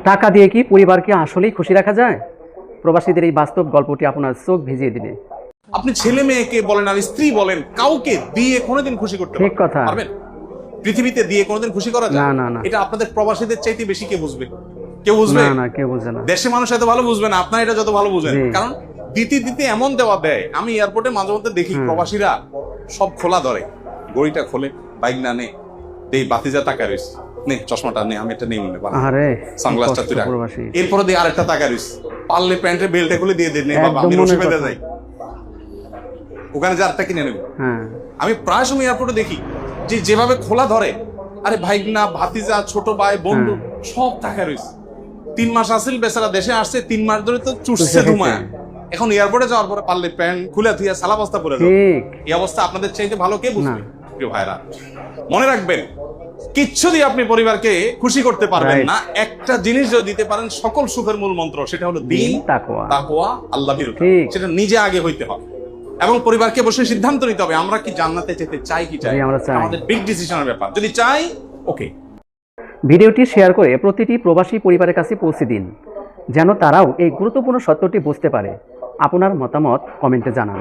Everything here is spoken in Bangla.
টাকা দিয়ে কি পরিবারকে আসলেই খুশি রাখা যায়? প্রবাসীদের এই বাস্তব গল্পটি আপনার চোখ ভিজিয়ে দিবে। আপনি ছেলে মেয়েকে বলেন আর স্ত্রী বলেন, কাউকে দিয়ে কোনোদিন খুশি করতে ঠিক কথা। পারবেন? পৃথিবীতে দিয়ে কোনোদিন খুশি করা যায়? না, না, না। এটা আপনাদের প্রবাসীদের চাইতে বেশি কে বুঝবে? কেউ বুঝবে না, না, কেউ বুঝে না। দেশে মানুষ এত ভালো বুঝবে না, আপনার এটা যত ভালো বুঝেন। জি। কারণ দিতে দিতে এমন দেওয়া দেয়। আমি এয়ারপোর্টে মাঝে মধ্যে দেখি প্রবাসীরা সব খোলা ধরে, গড়িটা খোলে, বাইক না নে, এই বাতিজা টাকা রইস, নে চশমাটা নে, আমি এটা নেই মনে পারি, আরে সানগ্লাসটা তুই রাখ। প্রবাসী। এরপরে দিয়ে আরেকটা টাকা রইস, পারলে প্যান্টের বেল্টে খুলে দিয়ে দেন, বাবা আমি একদম রসে মনের বেঁধে কথা। যাই, ওখানে যে আরেকটা কিনে নেব। হ্যাঁ, আমি প্রায় সময় এয়ারপোর্টে দেখি যে যেভাবে খোলা ধরে, আরে ভাইগনা, ভাতিজা, ছোট ভাই, বন্ধু সব টাকা রইস। 3 মাস আসিল বেচারা, দেশে আসছে 3 মাস ধরে তো চুষছে ধুমায়। এখন এয়ারপোর্টে যাওয়ার পরে পারলে প্যান্ট খুলে থুইয়া সালা বস্তা পরে যাবে। ঠিক। এই অবস্থা আপনাদের চাইতে ভালো কে বুঝবে? না। প্রিয় ভাইরা, মনে রাখবেন, কিচ্ছু দিয়ে আপনি পরিবারকে খুশি করতে পারবেন Right. না। একটা জিনিস যদি দিতে পারেন সকল সুখের মূল মন্ত্র, সেটা হলো দিন, তাকওয়া। তাকওয়া, আল্লাহ ভীরুতা। ঠিক। সেটা নিজে আগে হইতে হবে এবং পরিবারকে বসে সিদ্ধান্ত নিতে হবে আমরা কি জান্নাতে যেতে চাই কি চাই। জি, আমরা চাই। আমাদের বিগ ডিসিশনের ব্যাপার। যদি চাই, ওকে। ভিডিওটি শেয়ার করে প্রতিটি প্রবাসী পরিবারের কাছে পৌঁছে দিন, যেন তারাও এই গুরুত্বপূর্ণ সত্যটি বুঝতে পারে। আপনার মতামত কমেন্টে জানান।